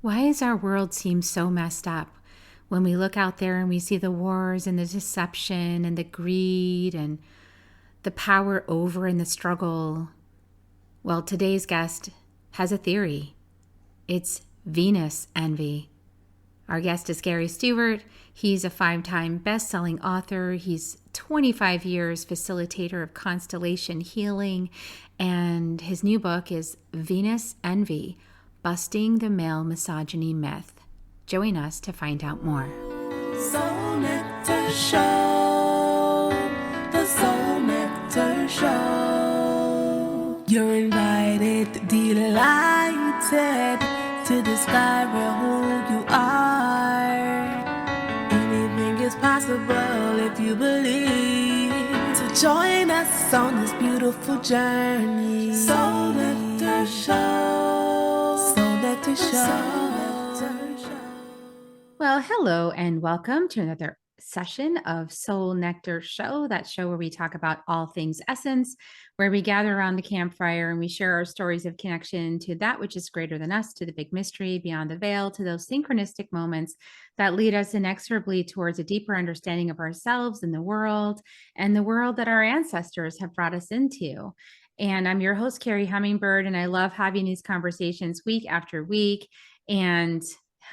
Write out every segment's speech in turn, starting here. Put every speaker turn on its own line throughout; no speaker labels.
Why does our world seem so messed up? When we look out there and we see the wars and the deception and the greed and the power over and the struggle, well, today's guest has a theory. It's Venus envy. Our guest is Gary Stuart. He's a 5-time best-selling author. He's 25 years facilitator of Constellation Healing. And his new book is Venus Envy, Busting the Male Misogyny Myth. Join us to find out more.
Soul Nectar Show, the Soul Nectar Show. You're invited, delighted to discover who you are. Anything is possible if you believe. So join us on this beautiful journey. Soul Nectar Show, Soul Nectar Show.
Well, hello and welcome to another session of Soul Nectar Show, that show where we talk about all things essence, where we gather around the campfire and we share our stories of connection to that which is greater than us, to the big mystery beyond the veil, to those synchronistic moments that lead us inexorably towards a deeper understanding of ourselves and the world that our ancestors have brought us into. And I'm your host, Carrie Hummingbird, and I love having these conversations week after week and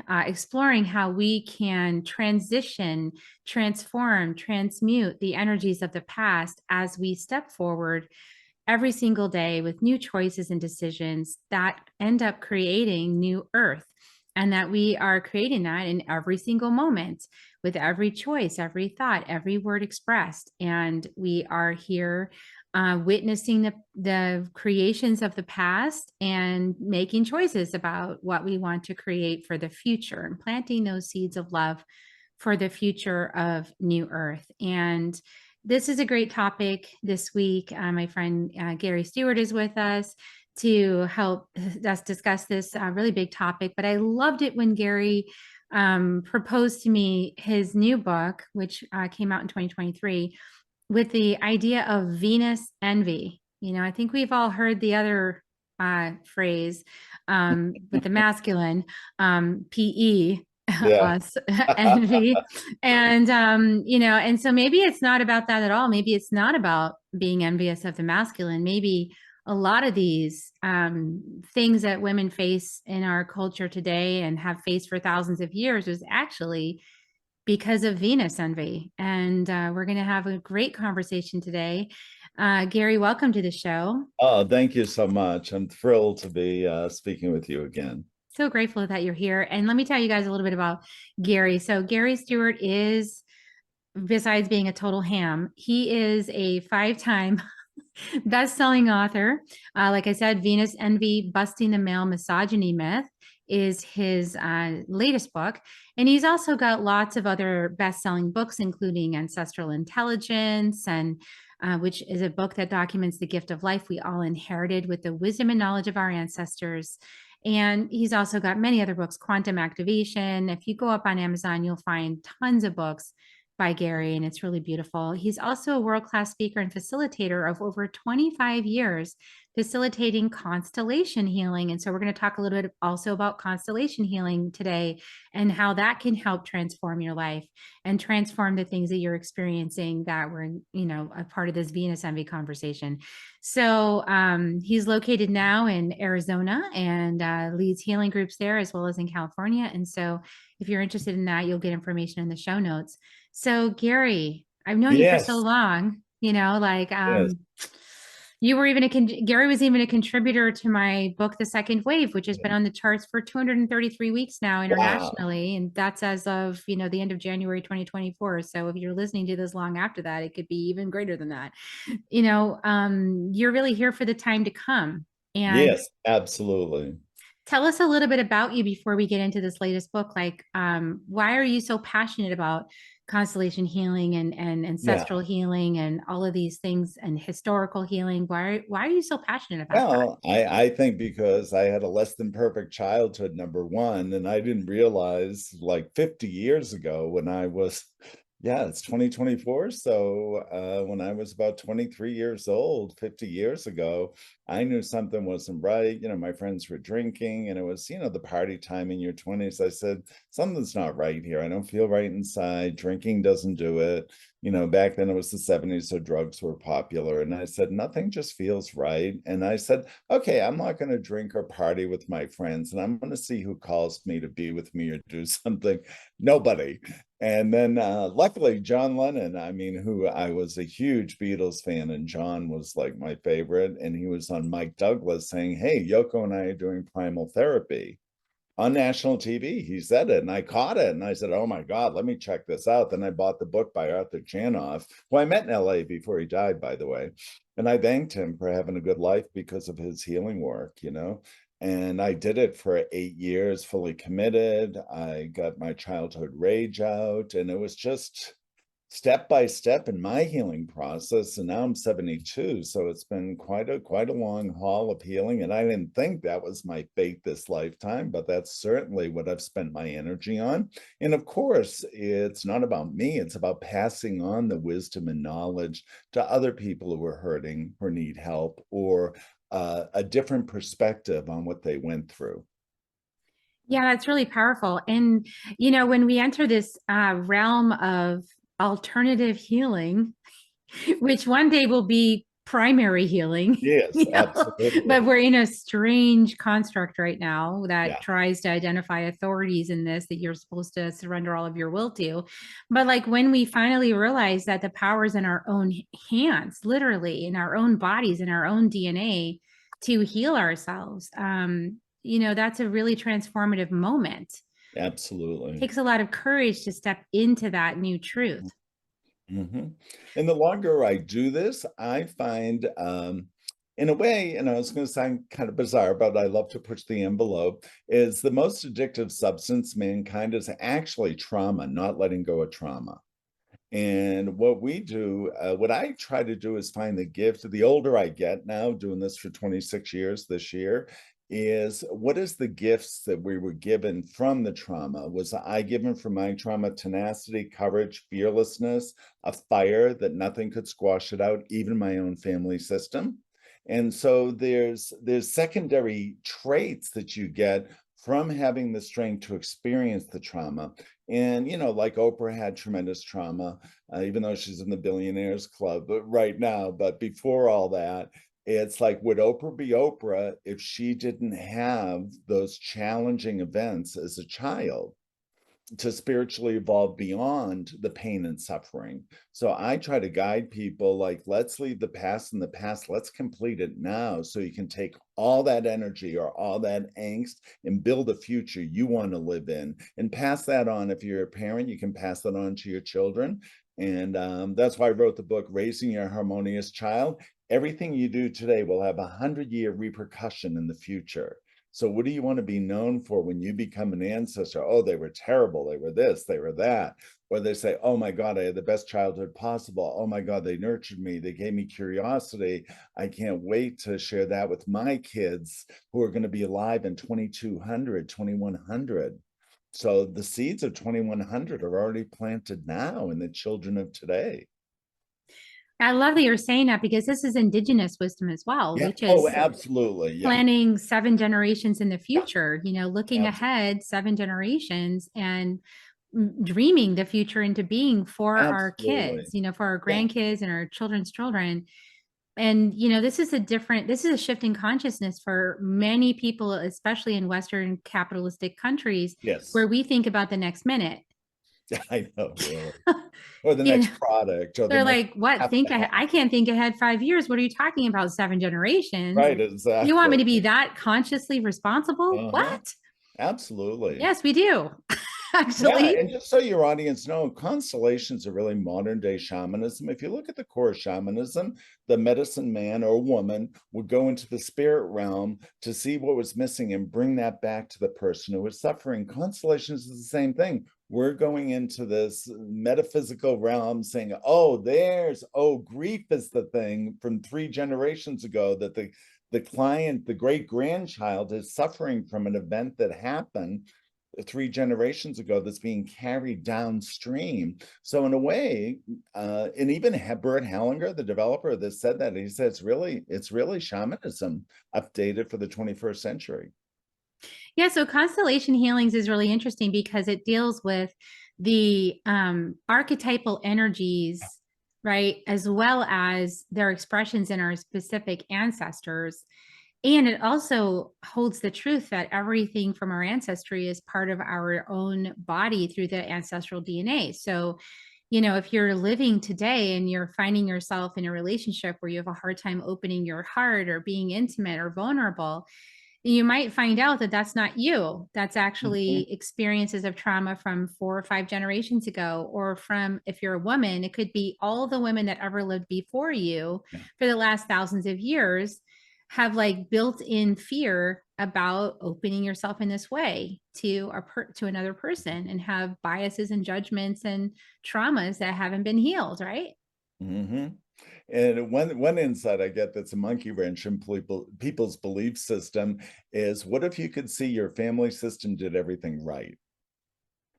exploring how we can transition, transform, transmute the energies of the past as we step forward every single day with new choices and decisions that end up creating new earth. And that we are creating that in every single moment with every choice, every thought, every word expressed. And we are here witnessing the creations of the past and making choices about what we want to create for the future and planting those seeds of love for the future of New Earth. And this is a great topic this week. My friend Gary Stuart is with us to help us discuss this really big topic. But I loved it when Gary proposed to me his new book, which came out in 2023, with the idea of Venus envy. You know, I think we've all heard the other phrase with the masculine, PE,
Yeah.
us, envy. And, and so maybe it's not about that at all. Maybe it's not about being envious of the masculine. Maybe a lot of these things that women face in our culture today and have faced for thousands of years is actually because of Venus envy. And we're going to have a great conversation today. Gary, welcome to the show.
Oh, thank you so much. I'm thrilled to be speaking with you again.
So grateful that you're here. And let me tell you guys a little bit about Gary. So Gary Stuart is, besides being a total ham, he is a 5-time best-selling author. Like I said, Venus Envy, Busting the Male Misogyny Myth is his latest book. And he's also got lots of other best-selling books, including Ancestral Intelligence, and which is a book that documents the gift of life we all inherited with the wisdom and knowledge of our ancestors. And he's also got many other books, Quantum Activation. If you go up on Amazon, you'll find tons of books by Gary, and it's really beautiful. He's also a world-class speaker and facilitator of over 25 years facilitating constellation healing. And so we're going to talk a little bit also about constellation healing today and how that can help transform your life and transform the things that you're experiencing that were, a part of this Venus envy conversation. So he's located now in Arizona and leads healing groups there as well as in California. And so if you're interested in that, you'll get information in the show notes. So Gary, I've known you for so long,
Yes.
you were even Gary was even a contributor to my book, The Second Wave, which has been on the charts for 233 weeks now internationally. Wow. And that's as of, the end of January, 2024. So if you're listening to this long after that, it could be even greater than that. You're really here for the time to come. And
yes, absolutely.
Tell us a little bit about you before we get into this latest book. Like, why are you so passionate about constellation healing and ancestral healing and all of these things and historical healing? Why are you so passionate about
that? I think because I had a less than perfect childhood, number one, and I didn't realize like 50 years ago when I was, it's 2024. So when I was about 23 years old, 50 years ago, I knew something wasn't right. My friends were drinking, and it was, the party time in your 20s. I said, something's not right here. I don't feel right inside. Drinking doesn't do it. Back then it was the 70s, so drugs were popular. And I said, nothing just feels right. And I said, okay, I'm not going to drink or party with my friends, and I'm going to see who calls me to be with me or do something. Nobody. And then luckily, John Lennon, who I was a huge Beatles fan, and John was like my favorite. And he was on Mike Douglas saying, hey, Yoko and I are doing primal therapy on national TV. He said it, and I caught it, and I said, oh my God, let me check this out. Then I bought the book by Arthur Chanoff, who I met in LA before he died, by the way. And I thanked him for having a good life because of his healing work, And I did it for 8 years, fully committed. I got my childhood rage out, and it was just step by step in my healing process. And now I'm 72, so it's been quite a long haul of healing. And I didn't think that was my fate this lifetime, but that's certainly what I've spent my energy on. And of course, it's not about me, it's about passing on the wisdom and knowledge to other people who are hurting or need help, or a different perspective on what they went through.
Yeah, that's really powerful. And, when we enter this realm of alternative healing, which one day will be primary healing,
Yes, absolutely.
but we're in a strange construct right now that
Yeah.
tries to identify authorities in this that you're supposed to surrender all of your will to. But like when we finally realize that the power is in our own hands, literally in our own bodies, in our own DNA to heal ourselves, that's a really transformative moment.
Absolutely.
It takes a lot of courage to step into that new truth.
Mm-hmm. And the longer I do this, I find, in a way, and it's going to sound kind of bizarre, but I love to push the envelope, is the most addictive substance mankind is actually trauma, not letting go of trauma. And what we do, what I try to do is find the gift. The older I get now, doing this for 26 years this year, is what is the gifts that we were given from the trauma? Was I given from my trauma tenacity, courage, fearlessness, a fire that nothing could squash it out, even my own family system? And so there's secondary traits that you get from having the strength to experience the trauma. And, like Oprah had tremendous trauma, even though she's in the billionaires club, but right now, but before all that, it's like, would Oprah be Oprah if she didn't have those challenging events as a child to spiritually evolve beyond the pain and suffering? So I try to guide people like, let's leave the past in the past. Let's complete it now so you can take all that energy or all that angst and build a future you want to live in and pass that on. If you're a parent, you can pass that on to your children. And that's why I wrote the book, Raising Your Harmonious Child. Everything you do today will have 100-year repercussion in the future. So what do you want to be known for when you become an ancestor? Oh, they were terrible. They were this, they were that. Or they say, oh my God, I had the best childhood possible. Oh my God, they nurtured me. They gave me curiosity. I can't wait to share that with my kids who are going to be alive in 2200, 2100. So the seeds of 2100 are already planted now in the children of today.
I love that you're saying that because this is indigenous wisdom as well,
Yeah.
which is
Oh, absolutely. Yeah.
planning 7 generations in the future, looking
Absolutely.
ahead 7 generations and dreaming the future into being for our kids,
Absolutely.
for our
Yeah.
grandkids and our children's children. And, this is a shift in consciousness for many people, especially in Western capitalistic countries,
Yes.
where we think about the next minute.
I know, really. Or the next product, or the
They're
next
like, what? I can't think ahead 5 years. What are you talking about? 7 generations?
right, exactly.
You want me to be that consciously responsible? What?
Absolutely.
Yes, we do.
Yeah,
Actually.
and just so your audience know, constellations are really modern day shamanism. If you look at the core shamanism, the medicine man or woman would go into the spirit realm to see what was missing and bring that back to the person who was suffering. Constellations is the same thing. We're going into this metaphysical realm saying, oh, grief is the thing from 3 generations ago that the client, the great grandchild, is suffering from an event that happened three generations ago that's being carried downstream. So in a way, and even Bert Hellinger, the developer that said that, he said it's really shamanism updated for the 21st century.
Yeah, so Constellation Healings is really interesting because it deals with the archetypal energies, right, as well as their expressions in our specific ancestors. And it also holds the truth that everything from our ancestry is part of our own body through the ancestral DNA. So, you know, if you're living today and you're finding yourself in a relationship where you have a hard time opening your heart or being intimate or vulnerable, you might find out that that's not you. That's actually experiences of trauma from 4 or 5 generations ago, or from, if you're a woman, it could be all the women that ever lived before you for the last thousands of years have like built-in fear about opening yourself in this way to another person, and have biases and judgments and traumas that haven't been healed, right?
Mm-hmm. And one insight I get that's a monkey wrench in people's belief system is, what if you could see your family system did everything right?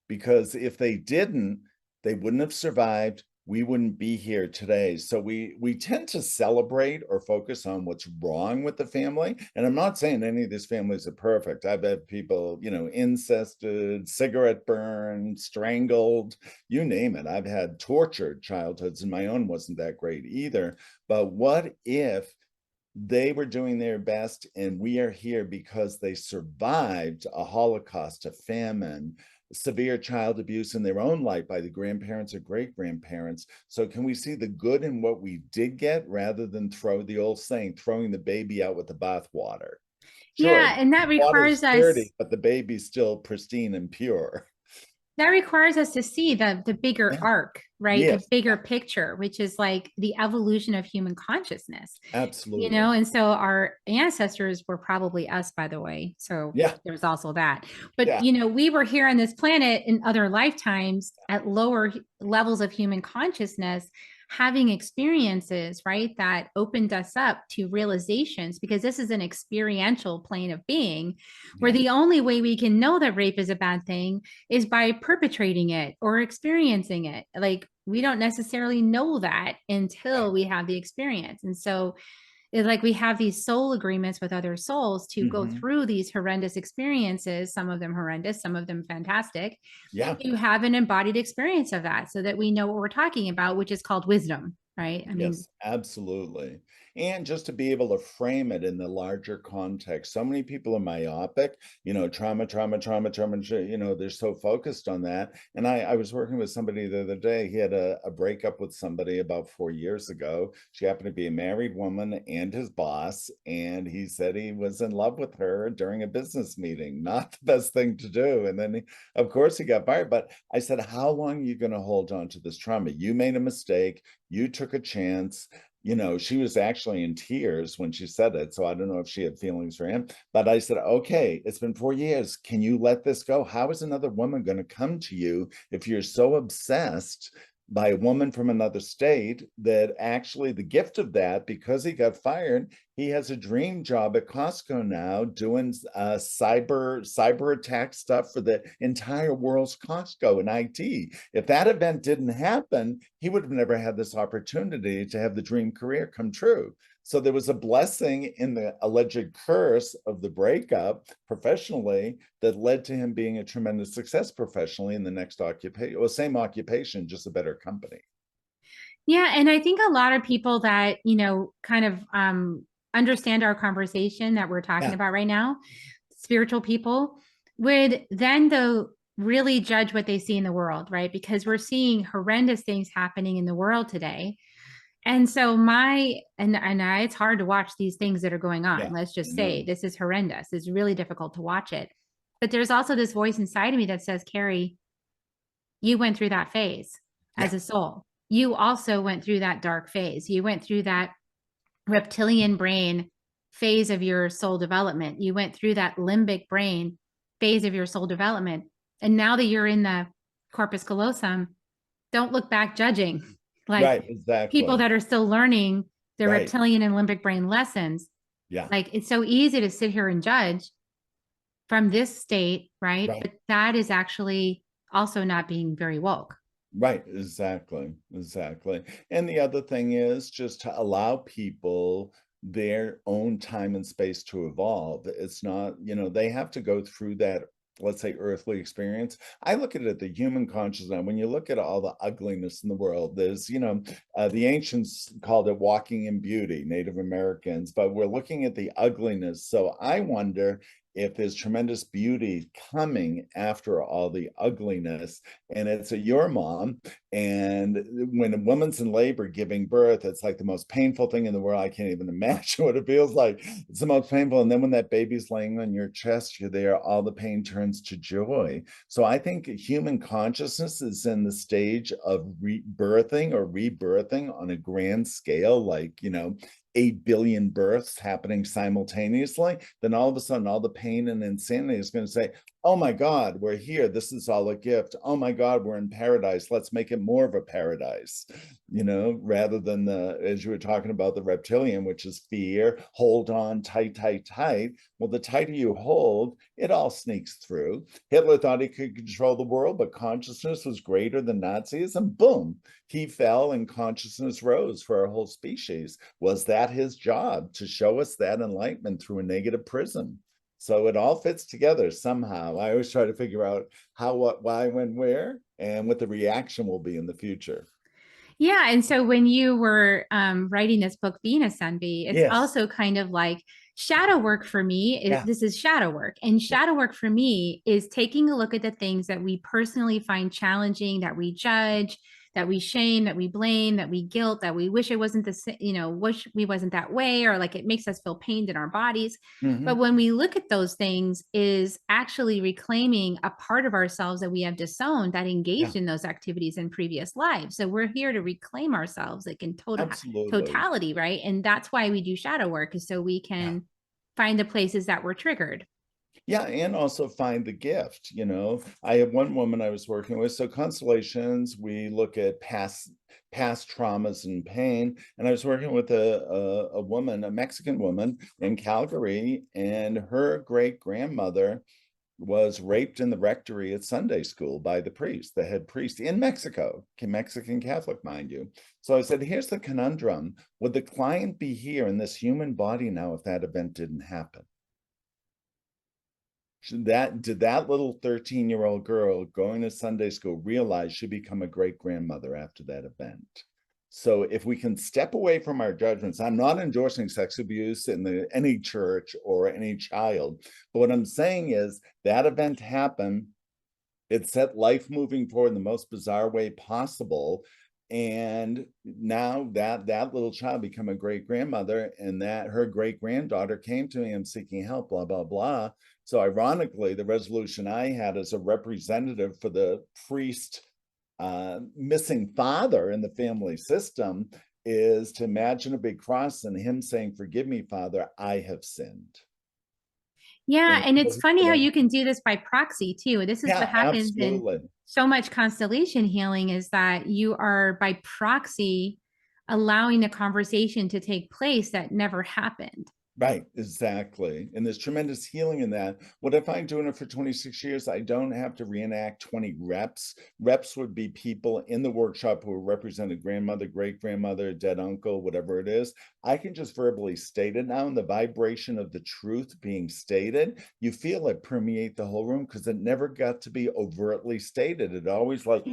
Because if they didn't, they wouldn't have survived. We wouldn't be here today. So we tend to celebrate or focus on what's wrong with the family. And I'm not saying any of these families are perfect. I've had people, you know, incested, cigarette burned, strangled, you name it. I've had tortured childhoods, and my own wasn't that great either. But what if they were doing their best and we are here because they survived a Holocaust, a famine, severe child abuse in their own life by the grandparents or great grandparents? So can we see the good in what we did get, rather than throw the old saying, throwing the baby out with the bathwater? Sure,
Yeah, and that
water's
requires us
dirty, but the baby's still pristine and pure.
to see the bigger
Yeah.
arc, right? The
Yes,
bigger picture, which is like the evolution of human consciousness, you
absolutely.
know? And so our ancestors were probably us, by the way. So
Yeah,
there's also that. But,
yeah.
you know, we were here on this planet in other lifetimes at lower levels of human consciousness, having experiences, right, that opened us up to realizations, because this is an experiential plane of being, where
Yeah.
the only way we can know that rape is a bad thing is by perpetrating it or experiencing it. Like, we don't necessarily know that until we have the experience. And so it's like we have these soul agreements with other souls to go
Mhm.
through these horrendous experiences, some of them horrendous, some of them fantastic,
Yeah.
to have an embodied experience of that, so that we know what we're talking about, which is called wisdom, right? I mean,
Yes, absolutely. And just to be able to frame it in the larger context. So many people are myopic, you know, trauma, trauma, trauma, trauma, you know, they're so focused on that. And I was working with somebody the other day. He had a breakup with somebody about 4 years ago. She happened to be a married woman and his boss. And he said he was in love with her during a business meeting. Not the best thing to do. And then, of course, he got fired. But I said, how long are you going to hold on to this trauma? You made a mistake. You took a chance. You know, she was actually in tears when she said it. So I don't know if she had feelings for him. But I said, okay, it's been 4 years. Can you let this go? How is another woman going to come to you if you're so obsessed by a woman from another state that actually the gift of that, because he got fired, he has a dream job at Costco now doing cyber attack stuff for the entire world's Costco and IT. If that event didn't happen, he would have never had this opportunity to have the dream career come true. So there was a blessing in the alleged curse of the breakup professionally that led to him being a tremendous success professionally in the next occupation, or same occupation, just a better company.
yeah, and I think a lot of people that, you know, kind of understand our conversation that we're talking
Yeah.
about right now, spiritual people, would then though really judge what they see in the world, right? Because we're seeing horrendous things happening in the world today. And so it's hard to watch these things that are going on.
Yeah,
Let's
I
just say
know.
this is horrendous. It's really difficult to watch it. But there's also this voice inside of me that says, Carrie, you went through that phase
Yeah,
as a soul. You also went through that dark phase. You went through that reptilian brain phase of your soul development. You went through that limbic brain phase of your soul development. And now that you're in the corpus callosum, don't look back judging. Like,
right,
people
exactly.
that are still learning their
Right.
reptilian and limbic brain lessons.
Yeah.
Like, it's so easy to sit here and judge. from this state, right?
Right.
But that is actually also not being very woke.
Right, exactly, exactly. And the other thing is just to allow people their own time and space to evolve. It's not, they have to go through that, let's say, earthly experience. I look at it, the human consciousness. When you look at all the ugliness in the world, there's, the ancients called it walking in beauty, Native Americans, but we're looking at the ugliness. So I wonder if there's tremendous beauty coming after all the ugliness, and it's your mom. And when a woman's in labor giving birth, it's like the most painful thing in the world. I can't even imagine what it feels like. It's the most painful. And then when that baby's laying on your chest, you're there, all the pain turns to joy. So I think human consciousness is in the stage of rebirthing on a grand scale, like, 8 billion births happening simultaneously, then all of a sudden, all the pain and insanity is going to say, oh my God, we're here. This is all a gift. Oh my God, we're in paradise. Let's make it more of a paradise, rather than as you were talking about, the reptilian, which is fear, hold on tight, tight, tight. Well, the tighter you hold, it all sneaks through. Hitler thought he could control the world, but consciousness was greater than Nazism. Boom, he fell and consciousness rose for our whole species. Was that his job, to show us that enlightenment through a negative prism? So it all fits together somehow. I always try to figure out how, what, why, when, where, and what the reaction will be in the future.
Yeah. And so when you were writing this book, Being a Sunbee, it's
Yes.
also kind of like shadow work for me.
Yeah.
This is shadow work. And shadow work for me is taking a look at the things that we personally find challenging, that we judge, that we shame, that we blame, that we guilt, that we wish it wasn't wish we wasn't that way, or like it makes us feel pained in our bodies. But
Mm-hmm.
when we look at those things, is actually reclaiming a part of ourselves that we have disowned, that
Yeah.
engaged in those activities in previous lives. So we're here to reclaim ourselves, like in
Absolutely.
totality, right? And that's why we do shadow work, is so we
Yeah.
can find the places that were triggered.
Yeah, and also find the gift. I have one woman I was working with. So constellations, we look at past traumas and pain. And I was working with a woman, a Mexican woman in Calgary, and her great grandmother was raped in the rectory at Sunday school by the priest, the head priest in Mexico, Mexican Catholic, mind you. So I said, here's the conundrum. Would the client be here in this human body now if that event didn't happen? Did that little 13-year-old girl going to Sunday school realize she'd become a great grandmother after that event? So if we can step away from our judgments, I'm not endorsing sex abuse in any church or any child, but what I'm saying is that event happened. It set life moving forward in the most bizarre way possible. And now that little child become a great grandmother, and that her great granddaughter came to me, I'm seeking help, blah, blah, blah. So ironically, the resolution I had as a representative for the priest missing father in the family system is to imagine a big cross and him saying, forgive me, Father, I have sinned.
Yeah.
And
And it's funny how you can do this by proxy too. This is what
yeah,
happens in
absolutely.
so much constellation healing, is that you are by proxy allowing the conversation to take place that never happened.
Right, exactly. And there's tremendous healing in that. What if I'm doing it for 26 years? I don't have to reenact 20 reps. Reps would be people in the workshop who represent a grandmother, great grandmother, dead uncle, whatever it is. I can just verbally state it now, and the vibration of the truth being stated, you feel it permeate the whole room because it never got to be overtly stated. It always like,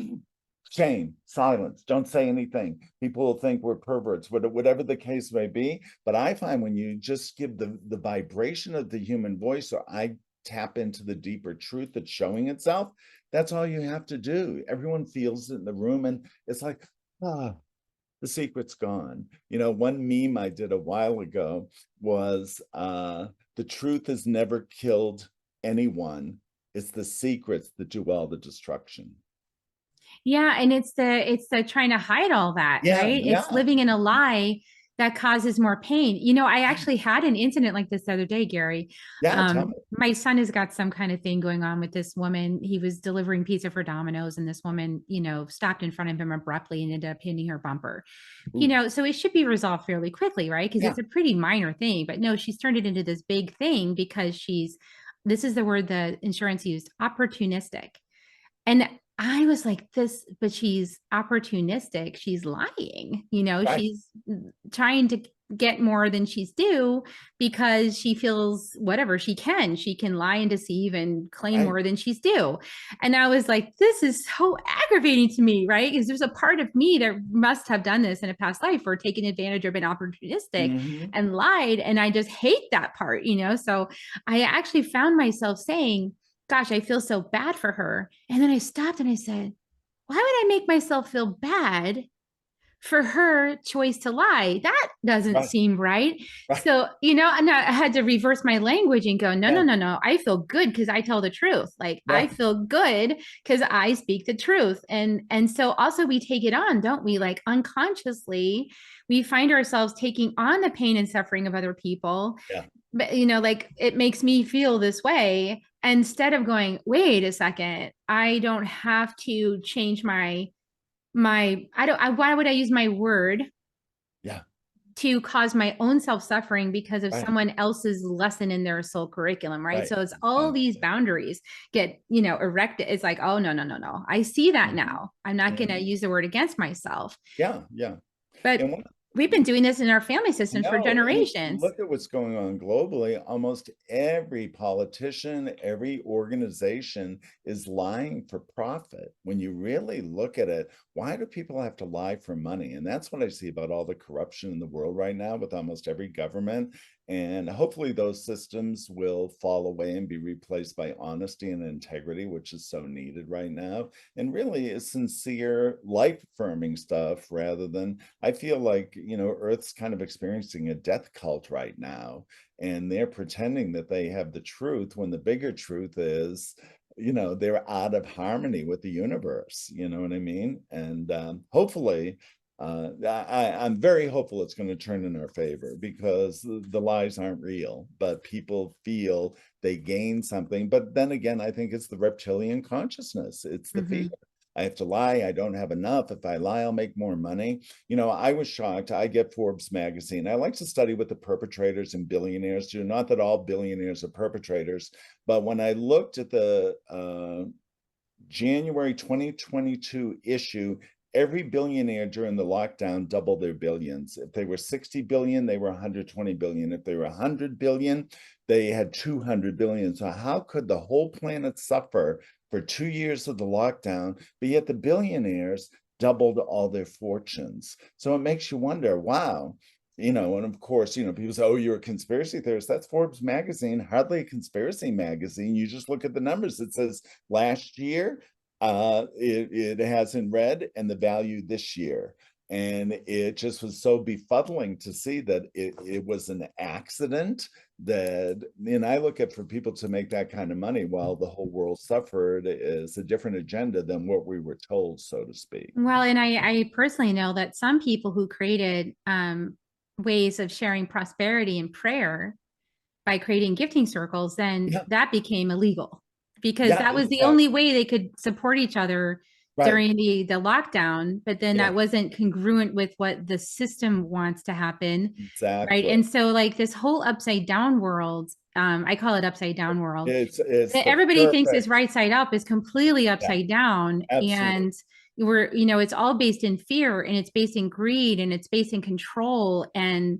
shame, silence, don't say anything. People will think we're perverts, whatever the case may be. But I find when you just give the vibration of the human voice, or I tap into the deeper truth that's showing itself, that's all you have to do. Everyone feels it in the room, and it's like, the secret's gone. One meme I did a while ago was the truth has never killed anyone. It's the secrets that do all the destruction.
Yeah. And it's the trying to hide all that,
Yeah,
right? It's
yeah.
living in a lie that causes more pain. I actually had an incident like this the other day, Gary.
Yeah, tell me.
My son has got some kind of thing going on with this woman. He was delivering pizza for Domino's, and this woman, stopped in front of him abruptly and ended up hitting her bumper.
Ooh,
So it should be resolved fairly quickly, right? Because
yeah,
it's a pretty minor thing. But no, she's turned it into this big thing because she's this is the word the insurance used, opportunistic. And I was like, this, but she's opportunistic. She's lying,
Right.
she's trying to get more than she's due because she feels whatever she can. She can lie and deceive and claim
Right.
more than she's due. And I was like, this is so aggravating to me, right? Because there's a part of me that must have done this in a past life or taken advantage or been opportunistic
Mhm.
and lied. And I just hate that part, So I actually found myself saying, gosh, I feel so bad for her. And then I stopped and I said, why would I make myself feel bad for her choice to lie? That doesn't
Right.
seem right.
Right.
So, and I had to reverse my language and go, no, no,
Yeah.
no, no. I feel good because I tell the truth. Like I
Right.
feel good because I speak the truth. And so also we take it on, don't we? Like unconsciously, we find ourselves taking on the pain and suffering of other people.
Yeah.
But like it makes me feel this way instead of going, wait a second, I don't have to change why would I use my word
Yeah.
to cause my own self-suffering because of
Right.
someone else's lesson in their soul curriculum, right?
Right.
So it's all these
Exactly.
boundaries get, erected. It's like, oh, no, no, no, no. I see that
Mhm.
now. I'm not going to
Mhm.
use the word against myself.
Yeah. Yeah.
But
And one
we've been doing this in our family systems for
No, and if you
generations.
look at what's going on globally, almost every politician, every organization is lying for profit. When you really look at it, why do people have to lie for money? And that's what I see about all the corruption in the world right now with almost every government. And hopefully those systems will fall away and be replaced by honesty and integrity, which is so needed right now. And really is sincere, life-affirming stuff rather than I feel like, Earth's kind of experiencing a death cult right now, and they're pretending that they have the truth when the bigger truth is, they're out of harmony with the universe. You know what I mean? And hopefully, I'm very hopeful it's going to turn in our favor because the lies aren't real, but people feel they gain something. But then again, I think it's the reptilian consciousness. It's the fear.
Mhm.
I have to lie. I don't have enough. If I lie, I'll make more money. I was shocked. I get Forbes magazine. I like to study what the perpetrators and billionaires do. Not that all billionaires are perpetrators, but when I looked at the January 2022 issue, every billionaire during the lockdown doubled their billions. If they were 60 billion, they were 120 billion. If they were 100 billion, they had 200 billion. So how could the whole planet suffer for 2 years of the lockdown, but yet the billionaires doubled all their fortunes? So it makes you wonder, wow. And of course, people say, oh, you're a conspiracy theorist. That's Forbes magazine, hardly a conspiracy magazine. You just look at the numbers. It says last year, it has in red and the value this year. And it just was so befuddling to see that it was an accident and I look at for people to make that kind of money while the whole world suffered is a different agenda than what we were told, so to speak.
Well, and I personally know that some people who created ways of sharing prosperity and prayer by creating gifting circles, then
Yeah.
that became illegal because
Yeah,
that was the
exactly.
only way they could support each other
Right.
during the lockdown. But then
Yeah,
that wasn't congruent with what the system wants to happen. Right.
exactly.
And so like this whole upside down world, I call it upside down world.
It's the
Everybody thinks is
perfect.
right side up is completely
Yeah,
upside down.
absolutely.
And it's all based in fear and it's based in greed and it's based in control and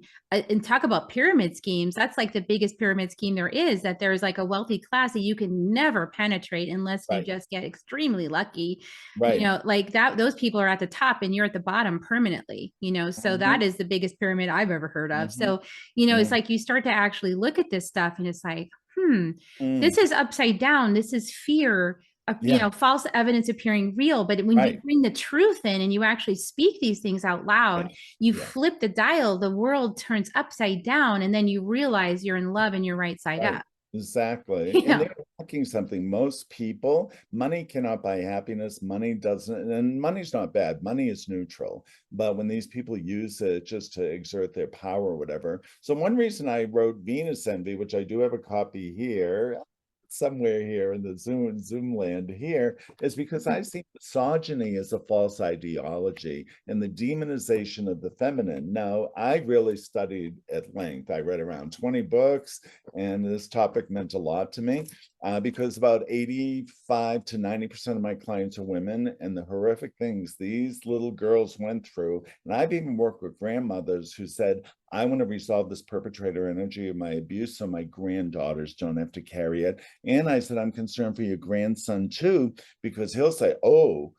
talk about pyramid schemes. That's like the biggest pyramid scheme there is, that there's like a wealthy class that you can never penetrate unless you
Right.
just get extremely lucky,
Right.
like that, those people are at the top and you're at the bottom permanently, so that
Mhm.
is the biggest pyramid I've ever heard of.
Mhm.
So, it's
Mhm.
like you start to actually look at this stuff and it's like, this
Mm.
is upside down. This is fear,
Yeah.
false evidence appearing real. But when you
Right.
bring the truth in and you actually speak these things out loud,
Yes.
you
Yes.
flip the dial, the world turns upside down, and then you realize you're in love and you're right side
Right.
up.
Exactly. And they're lacking something. Most people, money cannot buy happiness. Money doesn't, and money's not bad. Money is neutral. But when these people use it just to exert their power or whatever. So one reason I wrote Venus Envy, which I do have a copy here, somewhere here in the Zoom land here, is because I see misogyny as a false ideology and the demonization of the feminine. Now, I really studied at length. I read around 20 books, and this topic meant a lot to me because about 85 to 90% of my clients are women, and the horrific things these little girls went through. And I've even worked with grandmothers who said, I want to resolve this perpetrator energy of my abuse so my granddaughters don't have to carry it. And I said, I'm concerned for your grandson too, because he'll say, oh,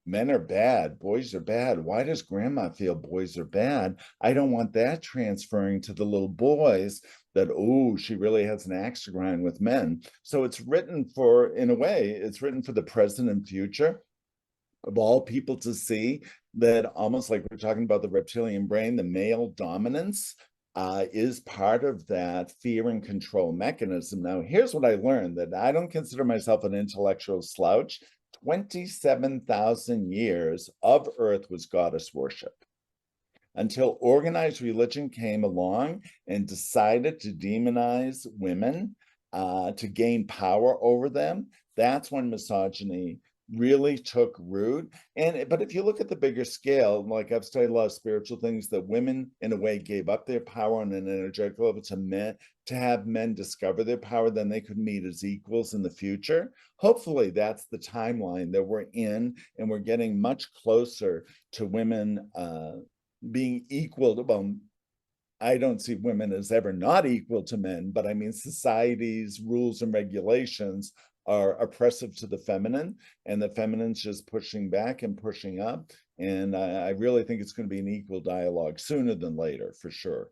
men are bad, boys are bad. Why does grandma feel boys are bad? I don't want that transferring to the little boys that, oh, she really has an axe to grind with men. So it's written for, in a way, it's written for the present and future of all people to see that, almost like we're talking about the reptilian brain, the male dominance is part of that fear and control mechanism. Now, here's what I learned, that I don't consider myself an intellectual slouch. 27,000 years of Earth was goddess worship until organized religion came along and decided to demonize women to gain power over them. That's when misogyny really took root. But if you look at the bigger scale, like I've studied a lot of spiritual things, that women in a way gave up their power on an energetic level to men, to have men discover their power, then they could meet as equals in the future. Hopefully that's the timeline that we're in, and we're getting much closer to women being equal to, well, I don't see women as ever not equal to men, but I mean, society's rules and regulations are oppressive to the feminine, and the feminine's just pushing back and pushing up. And I really think it's going to be an equal dialogue sooner than later, for sure.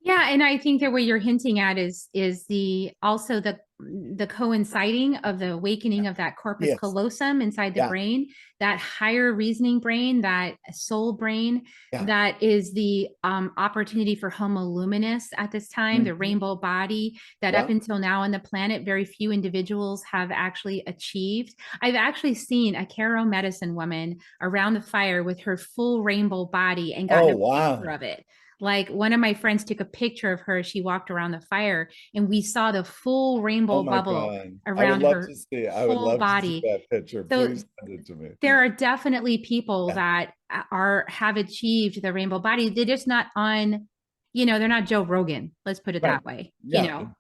Yeah, and I think that what you're hinting at is the also the coinciding of the awakening of that corpus
Yes.
callosum inside the brain, that higher reasoning brain, that soul brain, that is the opportunity for Homo luminous at this time, the rainbow body that up until now on the planet, very few individuals have actually achieved. I've actually seen a Karo medicine woman around the fire with her full rainbow body and gotten a picture of it. Like, one of my friends took a picture of her. She walked around the fire and we saw the full rainbow bubble around her whole body.
That picture. Please send it to me.
There are definitely people that have achieved the rainbow body. They're just not on, they're not Joe Rogan. Let's put it that way.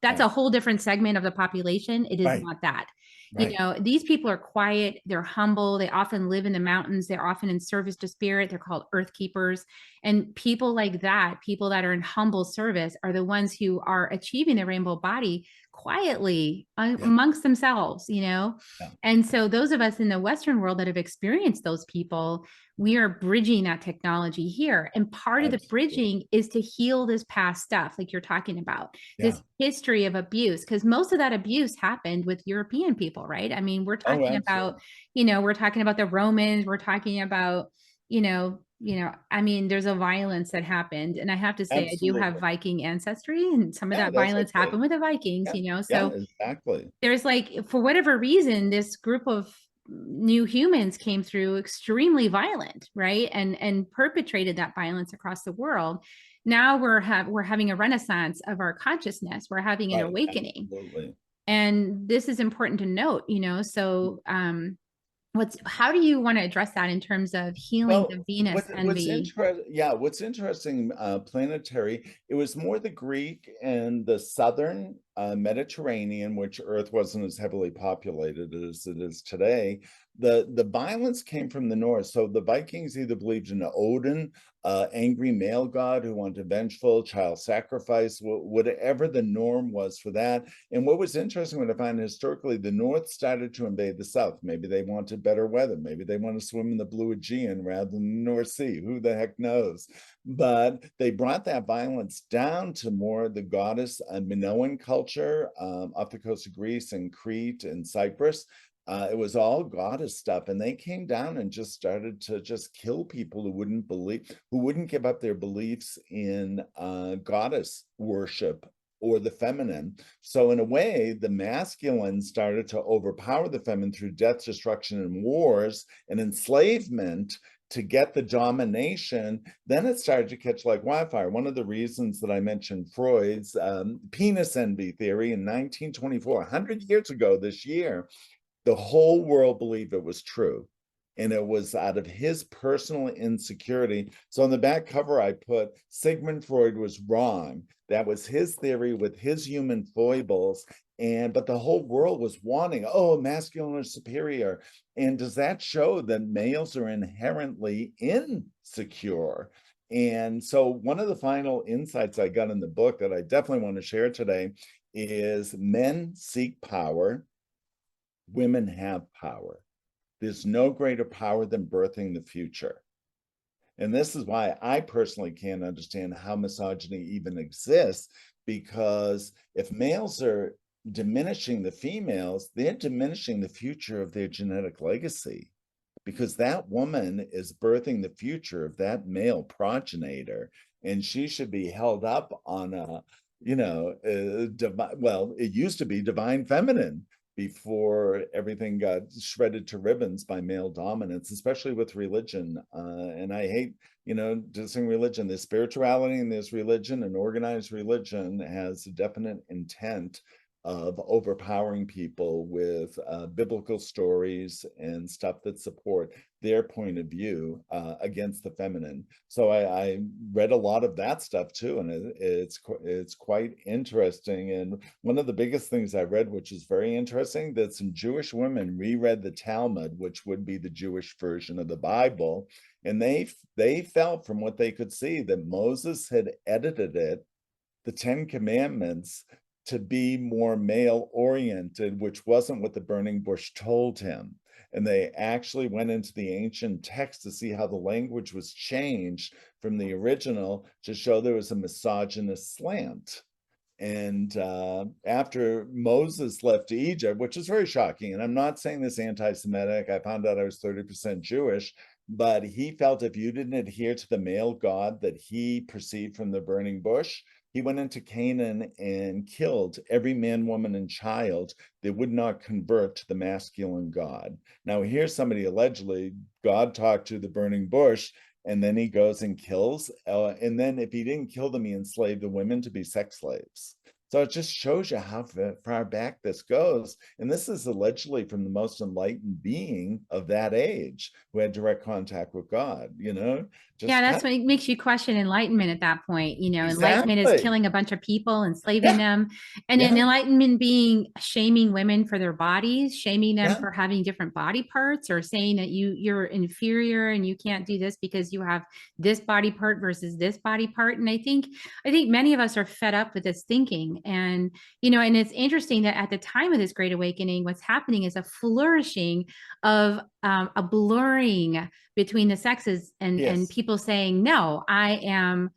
That's a whole different segment of the population. It is not that. These people are quiet, they're humble, they often live in the mountains, they're often in service to spirit, they're called earth keepers. And people like that, people that are in humble service, are the ones who are achieving the rainbow body quietly amongst themselves, And so those of us in the Western world that have experienced those people, we are bridging that technology here. And part of the bridging is to heal this past stuff, like you're talking about, this history of abuse, because most of that abuse happened with European people, right? I mean, we're talking about, we're talking about the Romans, we're talking about, I mean, there's a violence that happened. And I have to say, I do have Viking ancestry, and some of that violence happened with the Vikings, so there's like, for whatever reason, this group of new humans came through extremely violent, right? And perpetrated that violence across the world. Now we're having a renaissance of our consciousness. We're having an awakening. And this is important to note, so how do you want to address that in terms of healing the Venus envy?
What's interesting, planetary, it was more the Greek and the southern Mediterranean, which Earth wasn't as heavily populated as it is today. The violence came from the north. So the Vikings either believed in Odin, angry male god who wanted vengeful, child sacrifice, whatever the norm was for that. And what was interesting, what I find historically, the north started to invade the south. Maybe they wanted better weather. Maybe they want to swim in the blue Aegean rather than the North Sea. Who the heck knows? But they brought that violence down to more the goddess Minoan culture off the coast of Greece and Crete and Cyprus. It was all goddess stuff, and they came down and just started to just kill people who wouldn't give up their beliefs in goddess worship or the feminine. So in a way, the masculine started to overpower the feminine through death, destruction, and wars and enslavement. to get the domination, then it started to catch like wildfire. One of the reasons that I mentioned Freud's penis envy theory in 1924, 100 years ago this year, the whole world believed it was true. And it was out of his personal insecurity. So on the back cover, I put Sigmund Freud was wrong. That was his theory with his human foibles. But the whole world was wanting, oh, masculine or superior. And does that show that males are inherently insecure? And so one of the final insights I got in the book that I definitely want to share today is men seek power, women have power. There's no greater power than birthing the future. And this is why I personally can't understand how misogyny even exists, because if males are diminishing the females, they're diminishing the future of their genetic legacy, because that woman is birthing the future of that male progenitor, and she should be held up on a, well, it used to be divine feminine before everything got shredded to ribbons by male dominance, especially with religion. And I hate, dissing religion. There's spirituality and there's religion, and organized religion has a definite intent of overpowering people with biblical stories and stuff that support their point of view against the feminine. So I read a lot of that stuff too, and it's quite interesting. And one of the biggest things I read, which is very interesting, that some Jewish women reread the Talmud, which would be the Jewish version of the Bible, and they felt from what they could see that Moses had edited it, the Ten Commandments, to be more male oriented, which wasn't what the burning bush told him. And they actually went into the ancient text to see how the language was changed from the original to show there was a misogynist slant. And after Moses left Egypt, which is very shocking, and I'm not saying this anti-Semitic, I found out I was 30% Jewish, but he felt if you didn't adhere to the male god that he perceived from the burning bush, he went into Canaan and killed every man, woman, and child that would not convert to the masculine god. Now, here's somebody allegedly, God talked to the burning bush, and then he goes and kills. And then if he didn't kill them, he enslaved the women to be sex slaves. So it just shows you how far back this goes. And this is allegedly from the most enlightened being of that age who had direct contact with God,
Yeah, that's what makes you question enlightenment at that point. Enlightenment is killing a bunch of people, enslaving them. And then enlightenment being shaming women for their bodies, shaming them for having different body parts, or saying that you're inferior and you can't do this because you have this body part versus this body part. And I think many of us are fed up with this thinking. And, and it's interesting that at the time of this Great Awakening, what's happening is a flourishing of a blurring between the sexes, and people saying, no, I am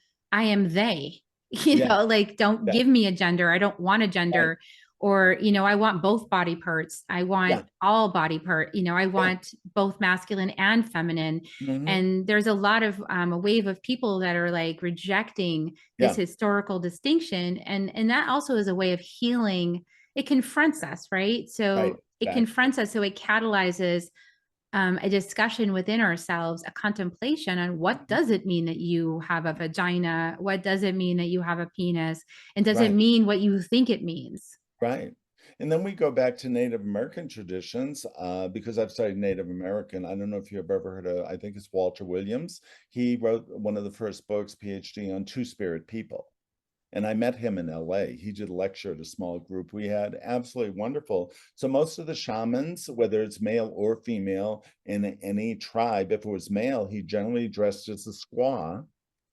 they, like, don't give me a gender. I don't want a gender. Or, I want both body parts. I want all body part, I want both masculine and feminine. And there's a lot of a wave of people that are like rejecting this historical distinction. And that also is a way of healing. It confronts us, right? So it confronts us. So it catalyzes a discussion within ourselves, a contemplation on what does it mean that you have a vagina? What does it mean that you have a penis? And does it mean what you think it means?
Right. And then we go back to Native American traditions, because I've studied Native American. I don't know if you've ever heard of, I think it's Walter Williams. He wrote one of the first books, PhD, on Two-Spirit people. And I met him in LA. He did a lecture at a small group we had. Absolutely wonderful. So most of the shamans, whether it's male or female, in any tribe, if it was male, he generally dressed as a squaw,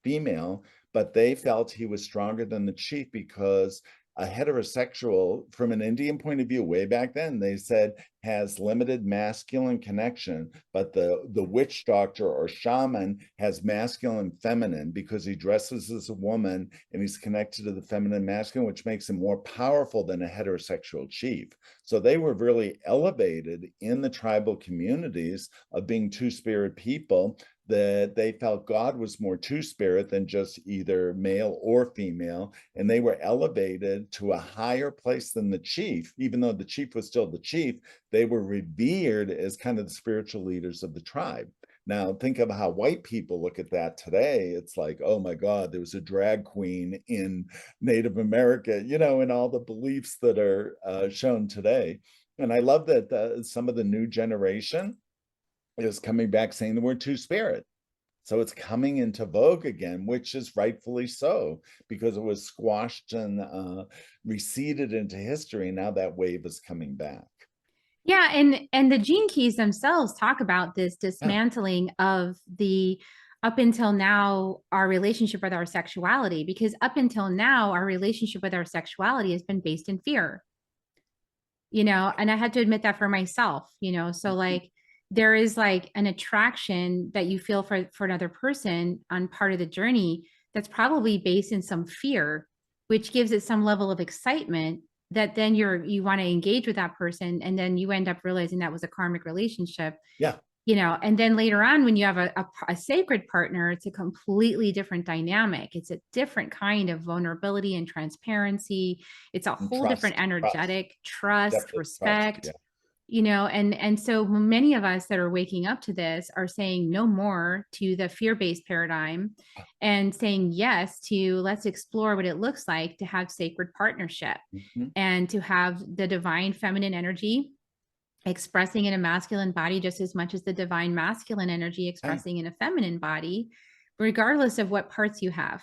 female, but they felt he was stronger than the chief because a heterosexual, from an Indian point of view, way back then, they said, has limited masculine connection, but the witch doctor or shaman has masculine and feminine because he dresses as a woman and he's connected to the feminine masculine, which makes him more powerful than a heterosexual chief. So they were really elevated in the tribal communities of being two-spirit people, that they felt God was more two-spirit than just either male or female, and they were elevated to a higher place than the chief. Even though the chief was still the chief, they were revered as kind of the spiritual leaders of the tribe. Now, think of how white people look at that today. It's like, oh my God, there was a drag queen in Native America, you know, and all the beliefs that are shown today. And I love that some of the new generation is coming back saying the word two-spirit. So it's coming into vogue again, which is rightfully so, because it was squashed and receded into history. Now that wave is coming back.
Yeah, and the gene keys themselves talk about this dismantling of the up until now our relationship with our sexuality, because up until now our relationship with our sexuality has been based in fear. You know, and I had to admit that for myself, you know. So like there is like an attraction that you feel for another person on part of the journey that's probably based in some fear, which gives it some level of excitement that then you want to engage with that person, and then you end up realizing that was a karmic relationship.
Yeah.
You know, and then later on when you have a sacred partner, it's a completely different dynamic. It's a different kind of vulnerability and transparency. It's a whole different energetic trust, respect.
Yeah.
You know, and so many of us that are waking up to this are saying no more to the fear-based paradigm and saying yes to let's explore what it looks like to have sacred partnership and to have the divine feminine energy expressing in a masculine body just as much as the divine masculine energy expressing in a feminine body, regardless of what parts you have.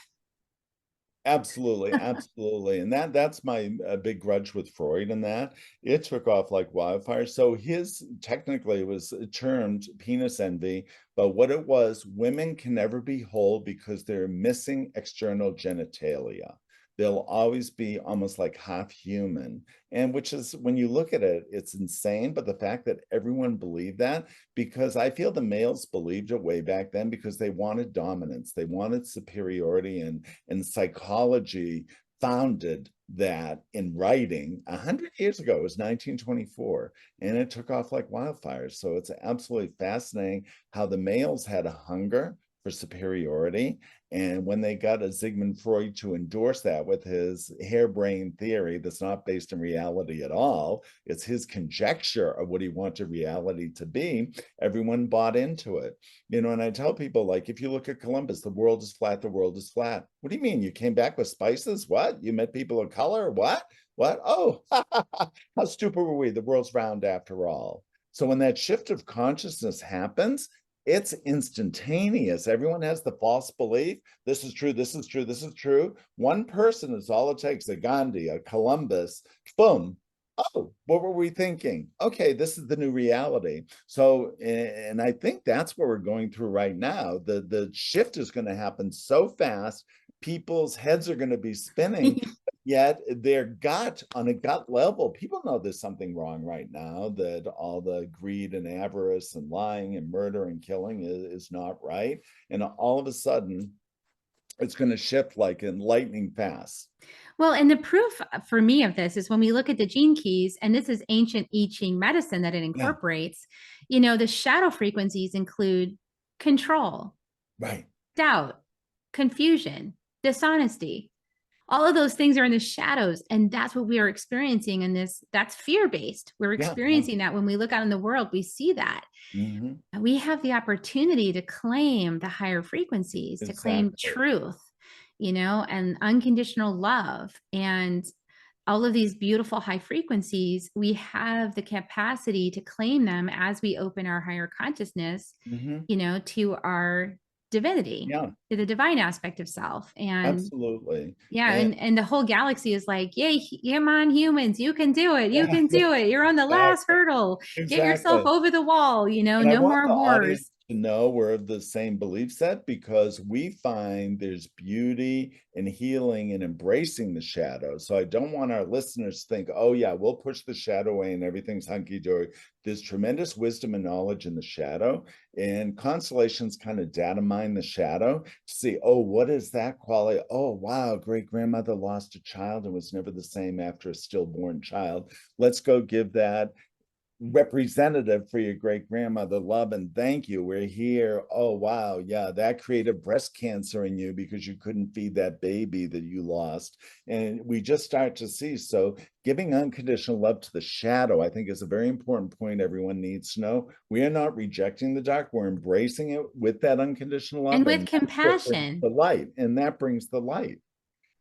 Absolutely, absolutely. And that's my big grudge with Freud, and that it took off like wildfire. So his technically it was termed penis envy, but what it was, women can never be whole because they're missing external genitalia. They'll always be almost like half human. And which is, when you look at it, it's insane. But the fact that everyone believed that, because I feel the males believed it way back then because they wanted dominance, they wanted superiority, and psychology founded that in writing 100 years ago. It was 1924, and it took off like wildfire. So it's absolutely fascinating how the males had a hunger for superiority. And when they got a Sigmund Freud to endorse that with his harebrained theory that's not based in reality at all, it's his conjecture of what he wanted reality to be, everyone bought into it. You know, and I tell people, like, if you look at Columbus, the world is flat, the world is flat. What do you mean? You came back with spices? What? You met people of color? What? What? Oh, how stupid were we? The world's round after all. So when that shift of consciousness happens, it's instantaneous. Everyone has the false belief. This is true. This is true. This is true. One person is all it takes. A Gandhi, a Columbus, boom. Oh, what were we thinking? Okay, this is the new reality. So, and I think that's what we're going through right now. The shift is going to happen so fast. People's heads are going to be spinning. Yet their gut, on a gut level, people know there's something wrong right now, that all the greed and avarice and lying and murder and killing is not right. And all of a sudden, it's going to shift like in lightning fast.
Well, and the proof for me of this is when we look at the gene keys, and this is ancient I Ching medicine that it incorporates, you know, the shadow frequencies include control,
right,
doubt, confusion, dishonesty. All of those things are in the shadows, and that's what we are experiencing in this. That's fear-based. We're experiencing that when we look out in the world, we see that. And we have the opportunity to claim the higher frequencies, to claim truth, you know, and unconditional love, and all of these beautiful high frequencies. We have the capacity to claim them as we open our higher consciousness, you know, to our divinity, to the divine aspect of self. And
absolutely.
And the whole galaxy is like, yay, come on, humans, you can do it. You can do it. You're on the last hurdle. Get yourself over the wall, you know,
and
no more wars.
To know we're of the same belief set, because we find there's beauty and healing in embracing the shadow. So I don't want our listeners to think, oh yeah, we'll push the shadow away and everything's hunky-dory. There's tremendous wisdom and knowledge in the shadow, and constellations kind of data mine the shadow to see, oh, what is that quality? Oh wow, great grandmother lost a child and was never the same after a stillborn child. Let's go give that representative for your great grandmother. Love and thank you. We're here. Oh, wow. Yeah, that created breast cancer in you because you couldn't feed that baby that you lost. And we just start to see. So, giving unconditional love to the shadow, I think, is a very important point everyone needs to know. We are not rejecting the dark, we're embracing it with that unconditional love.
And with
And that's what brings
compassion.
the light. And that brings the light.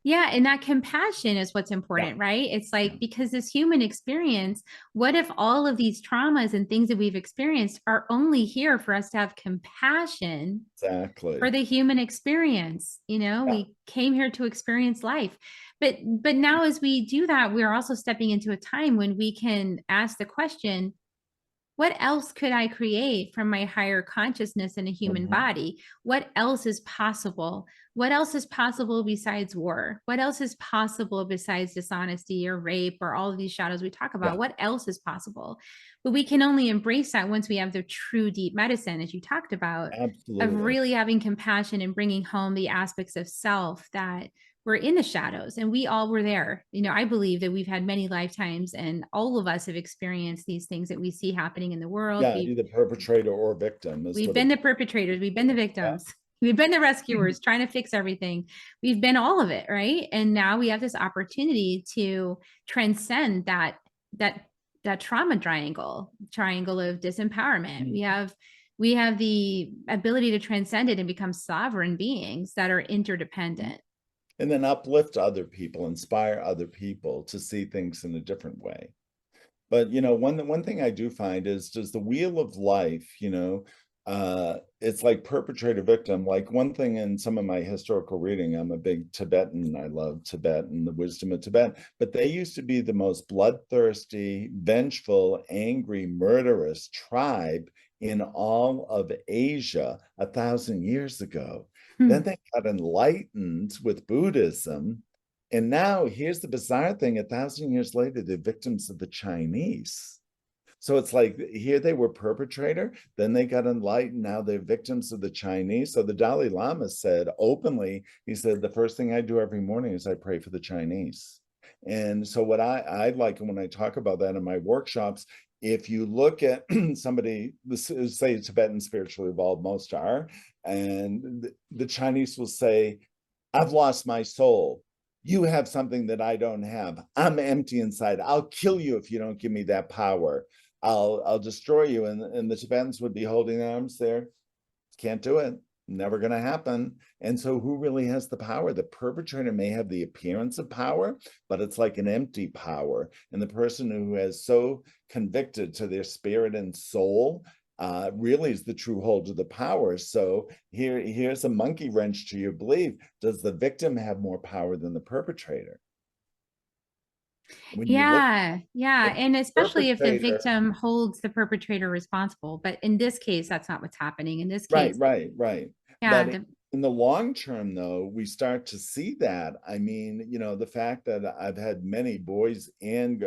Yeah, and that compassion is what's important, right? It's like, because this human experience, what if all of these traumas and things that we've experienced are only here for us to have compassion
Exactly.
for the human experience? You know, we came here to experience life. But now as we do that, we're also stepping into a time when we can ask the question, what else could I create from my higher consciousness in a human body? What else is possible? What else is possible besides war? What else is possible besides dishonesty or rape or all of these shadows we talk about? What else is possible? But we can only embrace that once we have the true deep medicine, as you talked about, of
Absolutely.
really having compassion and bringing home the aspects of self that were in the shadows, and we all were there. You know, I believe that we've had many lifetimes and all of us have experienced these things that we see happening in the world.
Yeah, either perpetrator or victim.
We've been the perpetrators, we've been the victims, we've been the rescuers trying to fix everything. We've been all of it, right? And now we have this opportunity to transcend that trauma triangle of disempowerment. We have the ability to transcend it and become sovereign beings that are interdependent.
And then uplift other people, inspire other people to see things in a different way. But one thing I do find is, does the wheel of life, it's like perpetrator victim. Like, one thing in some of my historical reading, I'm a big Tibetan, I love Tibet and the wisdom of Tibet, but they used to be the most bloodthirsty, vengeful, angry, murderous tribe in all of Asia 1,000 years ago. Then they got enlightened with Buddhism. And now here's the bizarre thing: 1,000 years later, they're victims of the Chinese. So it's like, here they were perpetrator, then they got enlightened, now they're victims of the Chinese. So the Dalai Lama said openly, he said, the first thing I do every morning is I pray for the Chinese. And so what I like, and when I talk about that in my workshops, if you look at somebody, say Tibetan spiritually evolved, most are, and the Chinese will say, I've lost my soul. You have something that I don't have. I'm empty inside. I'll kill you if you don't give me that power. I'll destroy you. And the Tibetans would be holding arms there. Can't do it. Never going to happen. And so who really has the power? The perpetrator may have the appearance of power, but it's like an empty power. And the person who has so convicted to their spirit and soul really is the true holder of the power. So here's a monkey wrench to your belief. Does the victim have more power than the perpetrator?
Yeah. And especially if the victim holds the perpetrator responsible. But in this case, that's not what's happening. In this case,
right.
Yeah.
But in the long term, though, we start to see that. I mean, the fact that I've had many boys and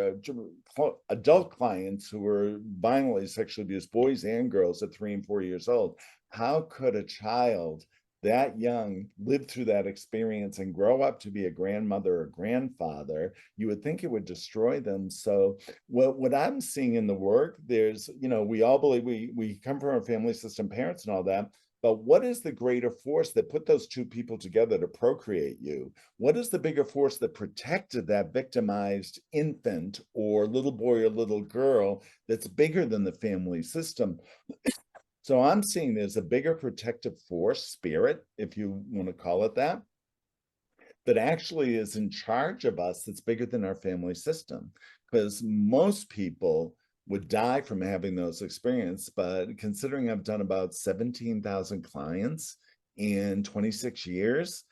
adult clients who were violently sexually abused, boys and girls at 3 and 4 years old. How could a child that young live through that experience and grow up to be a grandmother or grandfather? You would think it would destroy them. So what I'm seeing in the work, there's, we all believe we come from our family system, parents and all that. But what is the greater force that put those two people together to procreate you? What is the bigger force that protected that victimized infant or little boy or little girl that's bigger than the family system? So I'm seeing there's a bigger protective force, spirit, if you want to call it that actually is in charge of us, that's bigger than our family system. Because most people would die from having those experiences. But considering I've done about 17,000 clients in 26 years,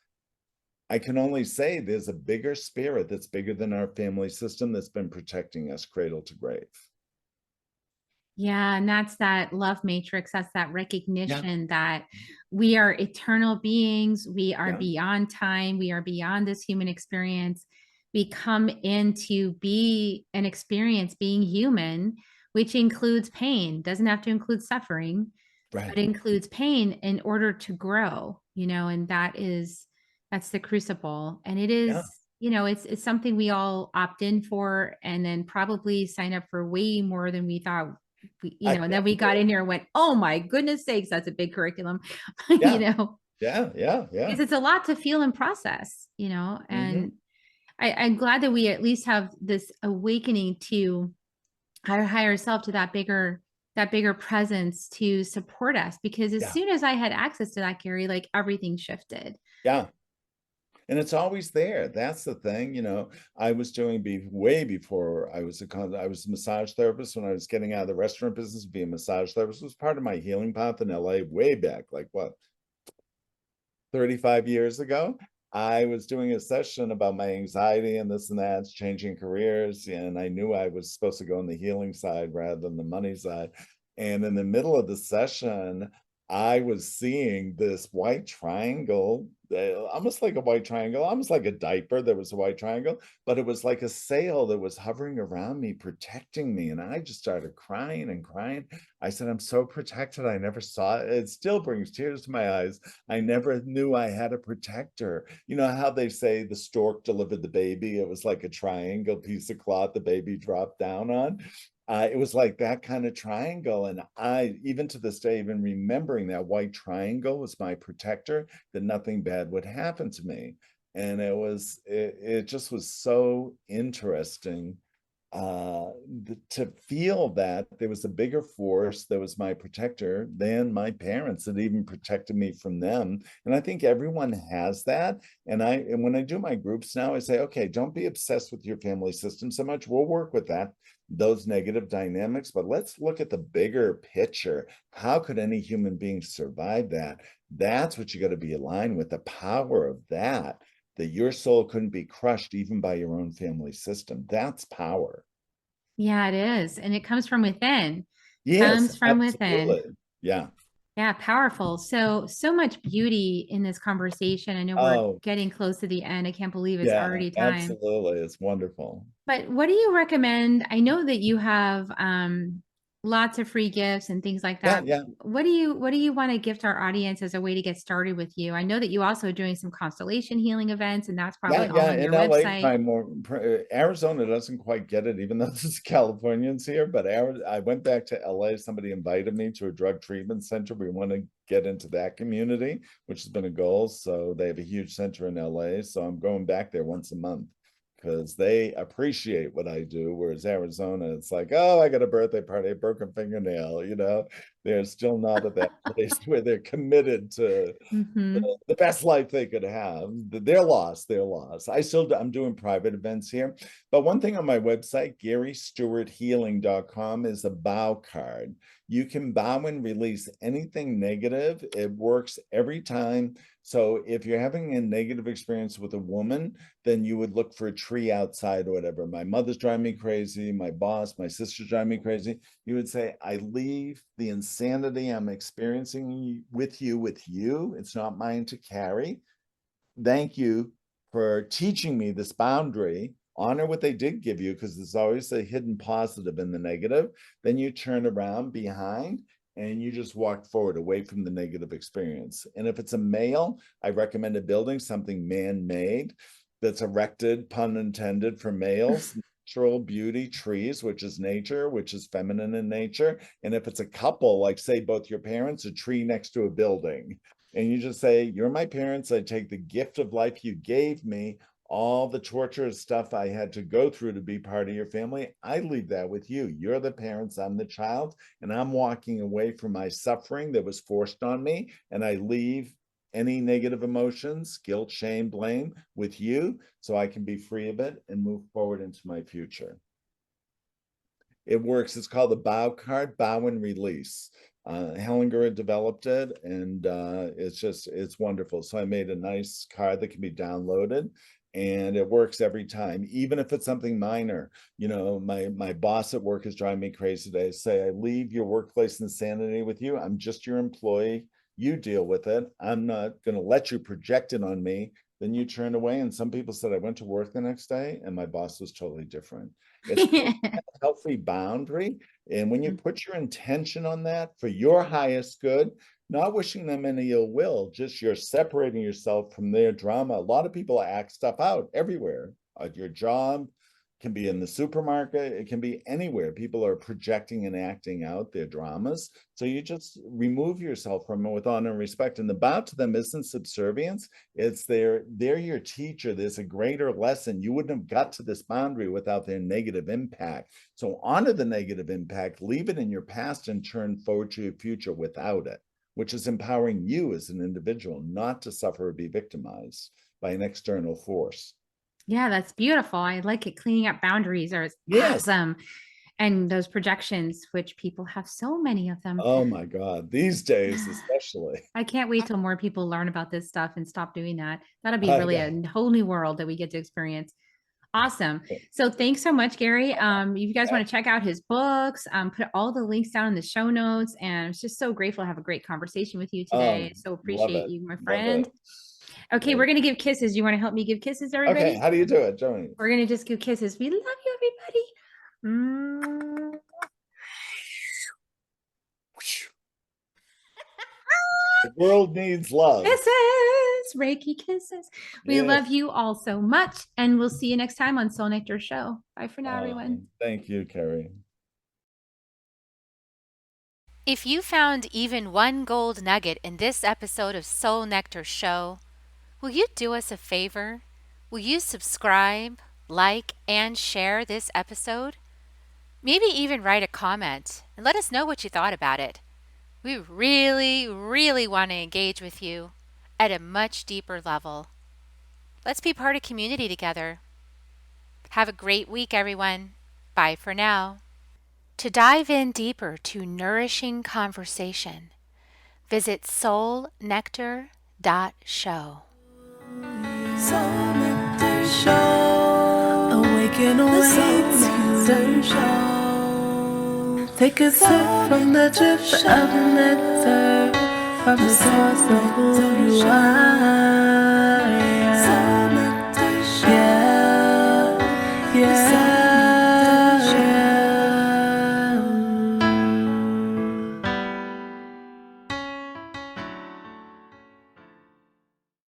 I can only say there's a bigger spirit that's bigger than our family system that's been protecting us cradle to grave.
Yeah, and that's that love matrix. That's that recognition that we are eternal beings. We are beyond time. We are beyond this human experience. We come in to be an experience being human, which includes pain. Doesn't have to include suffering, but includes pain in order to grow, and that's the crucible. And it is, you know, it's something we all opt in for, and then probably sign up for way more than we thought. You know, and then we got in here and went, oh my goodness sakes, that's a big curriculum, you
Yeah,
know,
yeah.
because it's a lot to feel and process, you know,
Hmm.
and I'm glad that we at least have this awakening to our higher self, to that bigger presence to support us. Because as
Yeah,
soon as I had access to that, Gary, like everything shifted.
yeah. And it's always there. That's the thing, I was doing way before I was a massage therapist when I was getting out of the restaurant business. Being a massage therapist was part of my healing path in LA way back, like what, 35 years ago. I was doing a session about my anxiety and this and that, changing careers, and I knew I was supposed to go on the healing side rather than the money side. And in the middle of the session, I was seeing this white triangle, almost like a white triangle, almost like a diaper. There was a white triangle, but it was like a sail that was hovering around me, protecting me. And I just started crying and crying. I said, I'm so protected. I never saw it. It still brings tears to my eyes. I never knew I had a protector. You know how they say the stork delivered the baby? It was like a triangle piece of cloth the baby dropped down on. It was like that kind of triangle. And I, even to this day, even remembering that white triangle was my protector, that nothing bad would happen to me. And it just was so interesting to feel that there was a bigger force that was my protector than my parents, that even protected me from them. And I think everyone has that. And when I do my groups now, I say, okay, don't be obsessed with your family system so much. We'll work with that, those negative dynamics, but let's look at the bigger picture. How could any human being survive that? That's what you got to be aligned with, the power of that your soul couldn't be crushed even by your own family system. That's power.
Yeah, it is. And it comes from within.
Yes,
Comes from within.
absolutely. Yeah.
Yeah, powerful. So much beauty in this conversation. I know we're
Oh,
getting close to the end. I can't believe it's
yeah,
already time.
absolutely. It's wonderful.
But what do you recommend? I know that you have lots of free gifts and things like
Yeah,
that.
yeah.
What do you want to gift our audience as a way to get started with you? I know that you also are doing some constellation healing events, and that's
Yeah,
probably all
yeah.
on
In
your
LA,
website.
probably more. Arizona doesn't quite get it, even though there's Californians here. But I went back to LA. Somebody invited me to a drug treatment center. We want to get into that community, which has been a goal. So they have a huge center in LA. So I'm going back there once a month because they appreciate what I do. Whereas Arizona, it's like, oh, I got a birthday party, a broken fingernail. They're still not at that place where they're committed to
Mm-hmm.
the best life they could have. They're lost. They're lost. I'm doing private events here. But one thing on my website, GaryStuartHealing.com, is a bow card. You can bow and release anything negative. It works every time. So if you're having a negative experience with a woman, then you would look for a tree outside or whatever. My mother's driving me crazy. My boss, my sister's driving me crazy. You would say, I leave the insanity I'm experiencing with you. It's not mine to carry. Thank you for teaching me this boundary. Honor what they did give you, because there's always a hidden positive in the negative. Then you turn around behind and you just walk forward away from the negative experience. And if it's a male, I recommend a building something man-made that's erected, pun intended, for males. Natural beauty, trees, which is nature, which is feminine in nature. And if it's a couple, like say both your parents, a tree next to a building. And you just say, you're my parents. I take the gift of life you gave me, all the torturous stuff I had to go through to be part of your family. I leave that with you. You're the parents, I'm the child, and I'm walking away from my suffering that was forced on me. And I leave any negative emotions, guilt, shame, blame with you, so I can be free of it and move forward into my future. It works. It's called the bow card, bow and release. Hellinger developed it, and it's wonderful. So I made a nice card that can be downloaded, and it works every time, even if it's something minor. My boss at work is driving me crazy today. Say, I leave your workplace insanity with you. I'm just your employee. You deal with it. I'm not going to let you project it on me. then you turn away. And some people said, I went to work the next day and my boss was totally different. It's a healthy boundary. And when you put your intention on that for your highest good, not wishing them any ill will, just you're separating yourself from their drama. A lot of people act stuff out everywhere at your job, can be in the supermarket, it can be anywhere. People are projecting and acting out their dramas. So you just remove yourself from it with honor and respect. And the bow to them isn't subservience. It's they're your teacher. There's a greater lesson. You wouldn't have got to this boundary without their negative impact. So honor the negative impact, leave it in your past, and turn forward to your future without it, which is empowering you as an individual not to suffer or be victimized by an external force.
Yeah, that's beautiful. I like it. Cleaning up boundaries are
Yes.
awesome. And those projections, which people have so many of them.
Oh my God, these days especially.
I can't wait till more people learn about this stuff and stop doing that. That'll be
I
really
know.
a whole new world that we get to experience. Awesome. So thanks so much, Gary. If you guys want to check out his books, put all the links down in the show notes. And I'm just so grateful to have a great conversation with you today. So appreciate you, my friend. Okay, we're going to give kisses. You want to help me give kisses, everybody?
Okay, how do you do it, Joni?
We're going to just give kisses. We love you, everybody.
The world needs love.
Kisses, Reiki kisses. We love you all so much. And we'll see you next time on Soul Nectar Show. Bye for now, everyone.
Thank you, Carrie.
If you found even one gold nugget in this episode of Soul Nectar Show, will you do us a favor? Will you subscribe, like, and share this episode? Maybe even write a comment and let us know what you thought about it. We really, really want to engage with you at a much deeper level. Let's be part of community together. Have a great week, everyone. Bye for now. To dive in deeper to nourishing conversation, visit soulnectar.show.
Soul Nectar Show. Awaken away to show. Take a sip from the drip of nectar from the source of who you are.